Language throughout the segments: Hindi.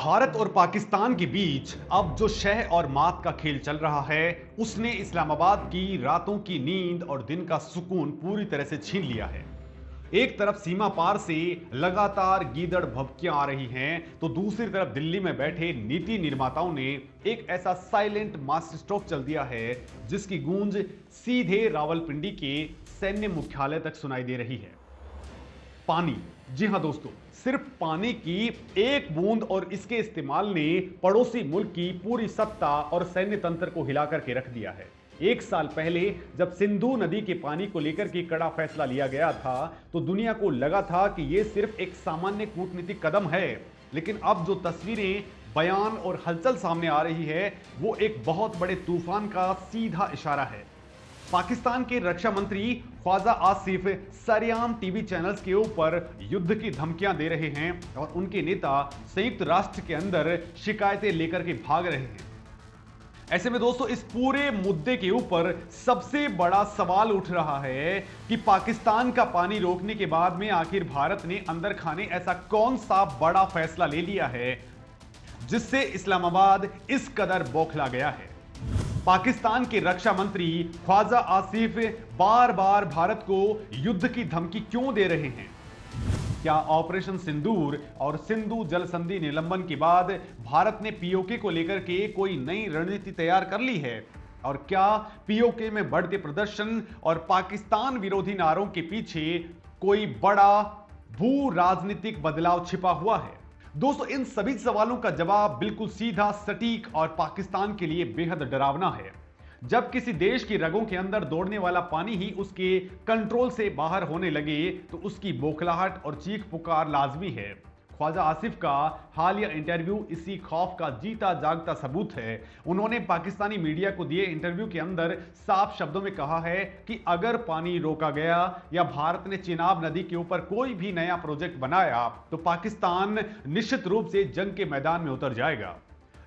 भारत और पाकिस्तान के बीच अब जो शह और मात का खेल चल रहा है उसने इस्लामाबाद की रातों की नींद और दिन का सुकून पूरी तरह से छीन लिया है। एक तरफ सीमा पार से लगातार गीदड़ भभकियां आ रही हैं, तो दूसरी तरफ दिल्ली में बैठे नीति निर्माताओं ने एक ऐसा साइलेंट मास्टर स्ट्रोक चल दिया है जिसकी गूंज सीधे रावलपिंडी के सैन्य मुख्यालय तक सुनाई दे रही है। पानी, जी हां दोस्तों, सिर्फ पानी की एक बूंद और इसके इस्तेमाल ने पड़ोसी मुल्क की पूरी सत्ता और सैन्य तंत्र को हिलाकर के रख दिया है। एक साल पहले जब सिंधु नदी के पानी को लेकर के कड़ा फैसला लिया गया था तो दुनिया को लगा था कि यह सिर्फ एक सामान्य कूटनीतिक कदम है, लेकिन अब जो तस्वीरें, बयान और हलचल सामने आ रही है वो एक बहुत बड़े तूफान का सीधा इशारा है। पाकिस्तान के रक्षा मंत्री ख्वाजा आसिफ सरेआम टीवी चैनल्स के ऊपर युद्ध की धमकियां दे रहे हैं और उनके नेता संयुक्त राष्ट्र के अंदर शिकायतें लेकर के भाग रहे हैं। ऐसे में दोस्तों, इस पूरे मुद्दे के ऊपर सबसे बड़ा सवाल उठ रहा है कि पाकिस्तान का पानी रोकने के बाद में आखिर भारत ने अंदर खाने ऐसा कौन सा बड़ा फैसला ले लिया है जिससे इस्लामाबाद इस कदर बौखला गया है। पाकिस्तान के रक्षा मंत्री ख्वाजा आसिफ बार बार भारत को युद्ध की धमकी क्यों दे रहे हैं? क्या ऑपरेशन सिंदूर और सिंधु जल संधि निलंबन के बाद भारत ने पीओके को लेकर के कोई नई रणनीति तैयार कर ली है? और क्या पीओके में बढ़ते प्रदर्शन और पाकिस्तान विरोधी नारों के पीछे कोई बड़ा भू राजनीतिक बदलाव छिपा हुआ है? दोस्तों, इन सभी सवालों का जवाब बिल्कुल सीधा, सटीक और पाकिस्तान के लिए बेहद डरावना है। जब किसी देश की रगों के अंदर दौड़ने वाला पानी ही उसके कंट्रोल से बाहर होने लगे तो उसकी बौखलाहट और चीख पुकार लाजमी है। ख्वाजा आसिफ का हालिया इंटरव्यू इसी खौफ का जीता जागता सबूत है। उन्होंने पाकिस्तानी मीडिया को दिए इंटरव्यू के अंदर साफ शब्दों में कहा है कि अगर पानी रोका गया या भारत ने चिनाब नदी के ऊपर कोई भी नया प्रोजेक्ट बनाया तो पाकिस्तान निश्चित रूप से जंग के मैदान में उतर जाएगा।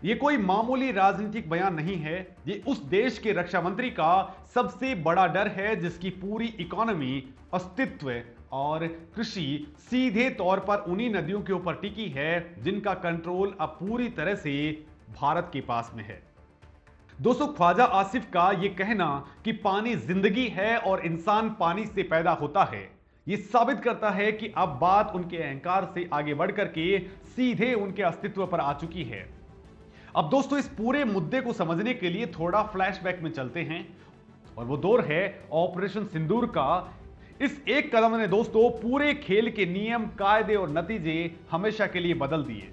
ये कोई मामूली राजनीतिक बयान नहीं है, ये उस देश के रक्षा मंत्री का सबसे बड़ा डर है जिसकी पूरी इकोनॉमी, अस्तित्व और कृषि सीधे तौर पर उन्हीं नदियों के ऊपर टिकी है जिनका कंट्रोल अब पूरी तरह से भारत के पास में है। दोस्तों, ख्वाजा आसिफ का यह कहना कि पानी जिंदगी है और इंसान पानी से पैदा होता है, यह साबित करता है कि अब बात उनके अहंकार से आगे बढ़कर के सीधे उनके अस्तित्व पर आ चुकी है। अब दोस्तों, इस पूरे मुद्दे को समझने के लिए थोड़ा फ्लैशबैक में चलते हैं और वो दौर है ऑपरेशन सिंदूर का। इस एक कदम ने दोस्तों पूरे खेल के नियम, कायदे और नतीजे हमेशा के लिए बदल दिए।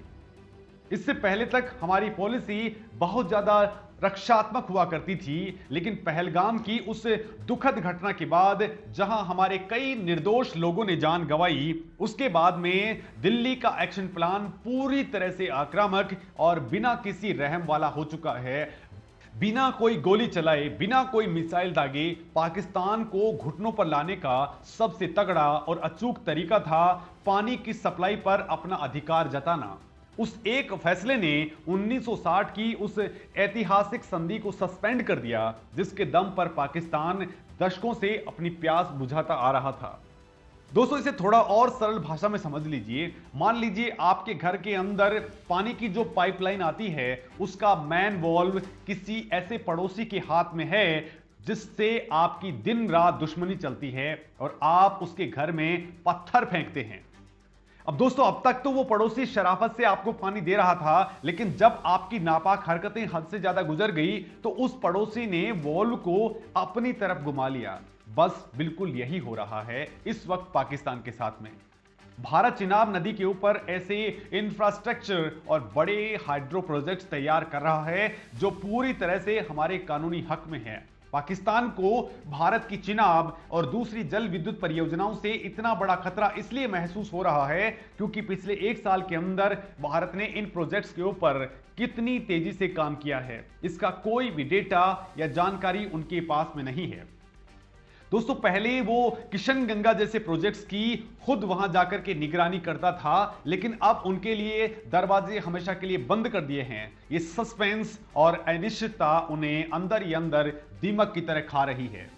इससे पहले तक हमारी पॉलिसी बहुत ज्यादा रक्षात्मक हुआ करती थी, लेकिन पहलगाम की उस दुखद घटना के बाद जहां हमारे कई निर्दोष लोगों ने जान गंवाई, उसके बाद में दिल्ली का एक्शन प्लान पूरी तरह से आक्रामक और बिना किसी रहम वाला हो चुका है। बिना कोई गोली चलाए, बिना कोई मिसाइल दागे पाकिस्तान को घुटनों पर लाने का सबसे तगड़ा और अचूक तरीका था पानी की सप्लाई पर अपना अधिकार जताना। उस एक फैसले ने 1960 की उस ऐतिहासिक संधि को सस्पेंड कर दिया जिसके दम पर पाकिस्तान दशकों से अपनी प्यास बुझाता आ रहा था। दोस्तों, इसे थोड़ा और सरल भाषा में समझ लीजिए। मान लीजिए आपके घर के अंदर पानी की जो पाइपलाइन आती है उसका मैन वॉल्व किसी ऐसे पड़ोसी के हाथ में है जिससे आपकी दिन रात दुश्मनी चलती है और आप उसके घर में पत्थर फेंकते हैं। अब दोस्तों, अब तक तो वो पड़ोसी शराफत से आपको पानी दे रहा था, लेकिन जब आपकी नापाक हरकतें हद से ज्यादा गुजर गई तो उस पड़ोसी ने वॉल्व को अपनी तरफ घुमा लिया। बस बिल्कुल यही हो रहा है इस वक्त पाकिस्तान के साथ में। भारत चिनाब नदी के ऊपर ऐसे इंफ्रास्ट्रक्चर और बड़े हाइड्रो प्रोजेक्ट्स तैयार कर रहा है जो पूरी तरह से हमारे कानूनी हक में है। पाकिस्तान को भारत की चिनाब और दूसरी जल विद्युत परियोजनाओं से इतना बड़ा खतरा इसलिए महसूस हो रहा है क्योंकि पिछले एक साल के अंदर भारत ने इन प्रोजेक्ट्स के ऊपर कितनी तेजी से काम किया है, इसका कोई भी डेटा या जानकारी उनके पास में नहीं है। दोस्तों, पहले वो किशन गंगा जैसे प्रोजेक्ट्स की खुद वहां जाकर के निगरानी करता था, लेकिन अब उनके लिए दरवाजे हमेशा के लिए बंद कर दिए हैं। ये सस्पेंस और अनिश्चितता उन्हें अंदर ही अंदर दीमक की तरह खा रही है।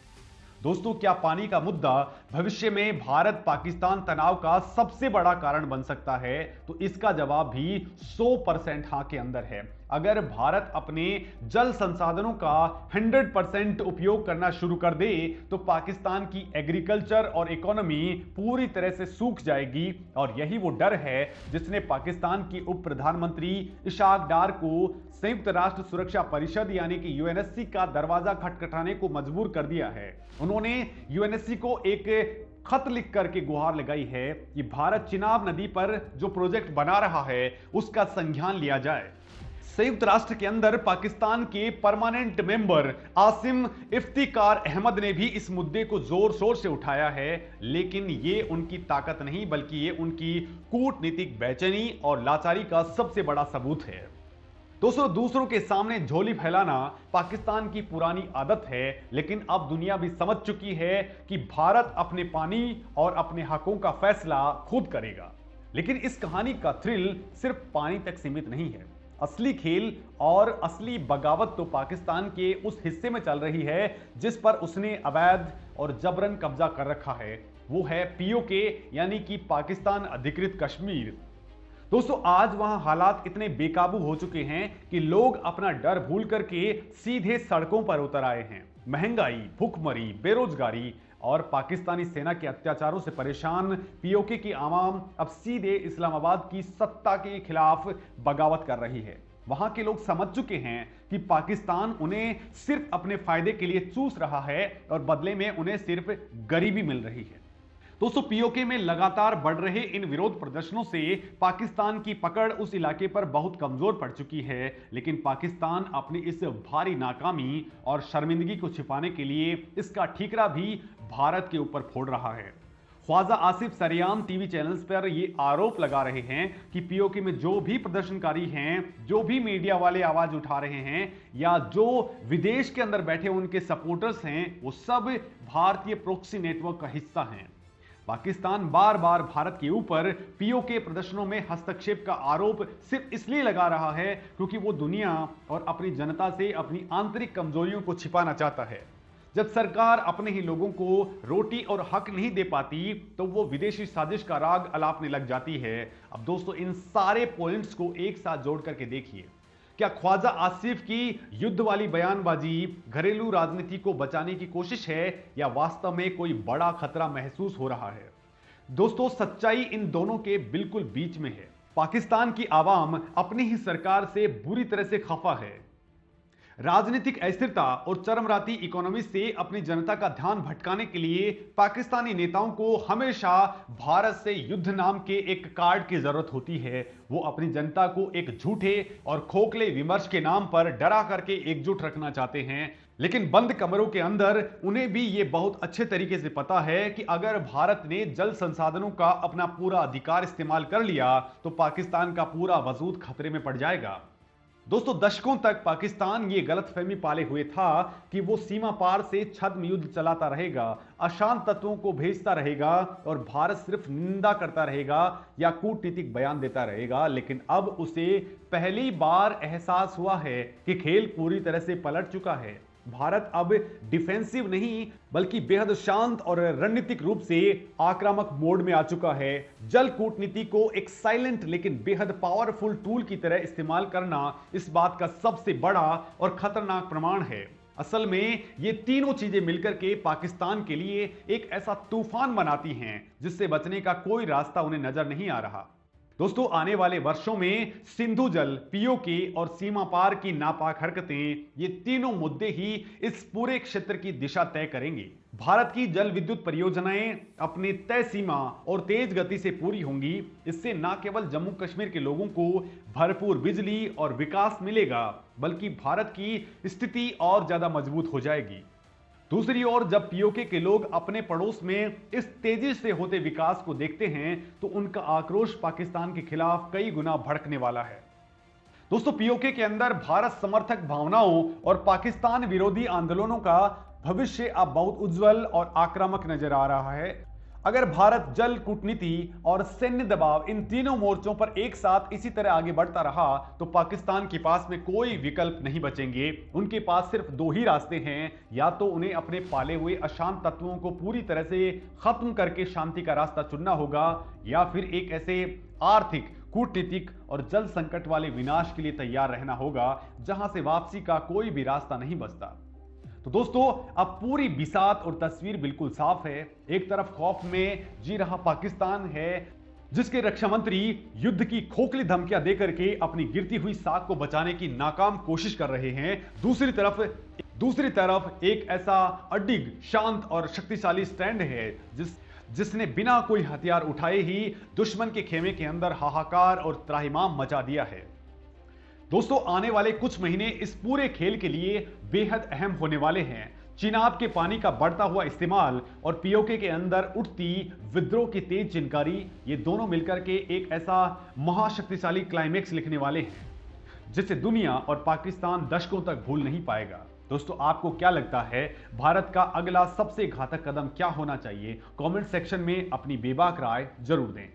दोस्तों, क्या पानी का मुद्दा भविष्य में भारत पाकिस्तान तनाव का सबसे बड़ा कारण बन सकता है? तो इसका जवाब भी 100% हां के अंदर है। अगर भारत अपने जल संसाधनों का 100% उपयोग करना शुरू कर दे तो पाकिस्तान की एग्रीकल्चर और इकोनॉमी पूरी तरह से सूख जाएगी। और यही वो डर है जिसने पाकिस्तान की उप प्रधानमंत्री इशाक डार को संयुक्त राष्ट्र सुरक्षा परिषद यानी कि यूएनएससी का दरवाजा खटखटाने को मजबूर कर दिया है। उन्होंने यूएनएससी को एक खत लिख करके गुहार लगाई है कि भारत चिनाब नदी पर जो प्रोजेक्ट बना रहा है उसका संज्ञान लिया जाए। संयुक्त राष्ट्र के अंदर पाकिस्तान के परमानेंट मेंबर आसिम इफ्तिकार अहमद ने भी इस मुद्दे को जोर शोर से उठाया है, लेकिन ये उनकी ताकत नहीं बल्कि ये उनकी कूटनीतिक बेचैनी और लाचारी का सबसे बड़ा सबूत है। दोस्तों, दूसरों के सामने झोली फैलाना पाकिस्तान की पुरानी आदत है, लेकिन अब दुनिया भी समझ चुकी है कि भारत अपने पानी और अपने हकों का फैसला खुद करेगा। लेकिन इस कहानी का थ्रिल सिर्फ पानी तक सीमित नहीं है। असली खेल और असली बगावत तो पाकिस्तान के उस हिस्से में चल रही है जिस पर उसने अवैध और जबरन कब्जा कर रखा है। वो है पीओके यानी कि पाकिस्तान अधिकृत कश्मीर। दोस्तों, आज वहां हालात इतने बेकाबू हो चुके हैं कि लोग अपना डर भूल करके सीधे सड़कों पर उतर आए हैं। महंगाई, भूखमरी, बेरोजगारी और पाकिस्तानी सेना के अत्याचारों से परेशान पीओके की आवाम अब सीधे इस्लामाबाद की सत्ता के खिलाफ बगावत कर रही है। वहां के लोग समझ चुके हैं कि पाकिस्तान उन्हें सिर्फ अपने फायदे के लिए चूस रहा है और बदले में उन्हें सिर्फ गरीबी मिल रही है। दोस्तों, पीओके में लगातार बढ़ रहे इन विरोध प्रदर्शनों से पाकिस्तान की पकड़ उस इलाके पर बहुत कमजोर पड़ चुकी है, लेकिन पाकिस्तान अपनी इस भारी नाकामी और शर्मिंदगी को छिपाने के लिए इसका ठीकरा भी भारत के ऊपर फोड़ रहा है। ख्वाजा आसिफ सरेआम टीवी चैनल्स पर ये आरोप लगा रहे हैं कि पीओके में जो भी प्रदर्शनकारी हैं, जो भी मीडिया वाले आवाज उठा रहे हैं या जो विदेश के अंदर बैठे उनके सपोर्टर्स हैं, वो सब भारतीय प्रोक्सी नेटवर्क का हिस्सा हैं। पाकिस्तान बार बार भारत के ऊपर पीओके प्रदर्शनों में हस्तक्षेप का आरोप सिर्फ इसलिए लगा रहा है क्योंकि वो दुनिया और अपनी जनता से अपनी आंतरिक कमजोरियों को छिपाना चाहता है। जब सरकार अपने ही लोगों को रोटी और हक नहीं दे पाती तो वो विदेशी साजिश का राग अलापने लग जाती है। अब दोस्तों, इन सारे पॉइंट्स को एक साथ जोड़ करके देखिए। क्या ख्वाजा आसिफ की युद्ध वाली बयानबाजी घरेलू राजनीति को बचाने की कोशिश है या वास्तव में कोई बड़ा खतरा महसूस हो रहा है? दोस्तों, सच्चाई इन दोनों के बिल्कुल बीच में है। पाकिस्तान की आवाम अपनी ही सरकार से बुरी तरह से खफा है। राजनीतिक अस्थिरता और चरमराती इकोनॉमी से अपनी जनता का ध्यान भटकाने के लिए पाकिस्तानी नेताओं को हमेशा भारत से युद्ध नाम के एक कार्ड की जरूरत होती है। वो अपनी जनता को एक झूठे और खोखले विमर्श के नाम पर डरा करके एकजुट रखना चाहते हैं, लेकिन बंद कमरों के अंदर उन्हें भी ये बहुत अच्छे तरीके से पता है कि अगर भारत ने जल संसाधनों का अपना पूरा अधिकार इस्तेमाल कर लिया तो पाकिस्तान का पूरा वजूद खतरे में पड़ जाएगा। दोस्तों, दशकों तक पाकिस्तान ये गलतफहमी पाले हुए था कि वो सीमा पार से छद्म युद्ध चलाता रहेगा, अशांत तत्वों को भेजता रहेगा और भारत सिर्फ निंदा करता रहेगा या कूटनीतिक बयान देता रहेगा। लेकिन अब उसे पहली बार एहसास हुआ है कि खेल पूरी तरह से पलट चुका है। भारत अब डिफेंसिव नहीं बल्कि बेहद शांत और रणनीतिक रूप से आक्रामक मोड में आ चुका है। जल कूटनीति को एक साइलेंट लेकिन बेहद पावरफुल टूल की तरह इस्तेमाल करना इस बात का सबसे बड़ा और खतरनाक प्रमाण है। असल में ये तीनों चीजें मिलकर के पाकिस्तान के लिए एक ऐसा तूफान बनाती हैं जिससे बचने का कोई रास्ता उन्हें नजर नहीं आ रहा। दोस्तों, आने वाले वर्षों में सिंधु जल, पीओके और सीमा पार की नापाक हरकतें, ये तीनों मुद्दे ही इस पूरे क्षेत्र की दिशा तय करेंगे। भारत की जल विद्युत परियोजनाएं अपने तय सीमा और तेज गति से पूरी होंगी। इससे न केवल जम्मू कश्मीर के लोगों को भरपूर बिजली और विकास मिलेगा, बल्कि भारत की स्थिति और ज्यादा मजबूत हो जाएगी। दूसरी ओर जब पीओके के लोग अपने पड़ोस में इस तेजी से होते विकास को देखते हैं तो उनका आक्रोश पाकिस्तान के खिलाफ कई गुना भड़कने वाला है। दोस्तों, पीओके के अंदर भारत समर्थक भावनाओं और पाकिस्तान विरोधी आंदोलनों का भविष्य अब बहुत उज्जवल और आक्रामक नजर आ रहा है। अगर भारत जल कूटनीति और सैन्य दबाव इन तीनों मोर्चों पर एक साथ इसी तरह आगे बढ़ता रहा तो पाकिस्तान के पास में कोई विकल्प नहीं बचेंगे। उनके पास सिर्फ दो ही रास्ते हैं, या तो उन्हें अपने पाले हुए अशांत तत्वों को पूरी तरह से खत्म करके शांति का रास्ता चुनना होगा, या फिर एक ऐसे आर्थिक, कूटनीतिक और जल संकट वाले विनाश के लिए तैयार रहना होगा जहां से वापसी का कोई भी रास्ता नहीं बचता। तो दोस्तों, अब पूरी बिसात और तस्वीर बिल्कुल साफ है। एक तरफ खौफ में जी रहा पाकिस्तान है, जिसके रक्षा मंत्री युद्ध की खोखली धमकियां देकर के अपनी गिरती हुई साख को बचाने की नाकाम कोशिश कर रहे हैं। दूसरी तरफ एक ऐसा अडिग, शांत और शक्तिशाली स्टैंड है जिसने बिना कोई हथियार उठाए ही दुश्मन के खेमे के अंदर हाहाकार और त्राहिमाम मचा दिया है। दोस्तों, आने वाले कुछ महीने इस पूरे खेल के लिए बेहद अहम होने वाले हैं। चिनाब के पानी का बढ़ता हुआ इस्तेमाल और पीओके के अंदर उठती विद्रोह की तेज चिनकारी, ये दोनों मिलकर के एक ऐसा महाशक्तिशाली क्लाइमेक्स लिखने वाले हैं जिसे दुनिया और पाकिस्तान दशकों तक भूल नहीं पाएगा। दोस्तों, आपको क्या लगता है, भारत का अगला सबसे घातक कदम क्या होना चाहिए? कमेंट सेक्शन में अपनी बेबाक राय जरूर दें।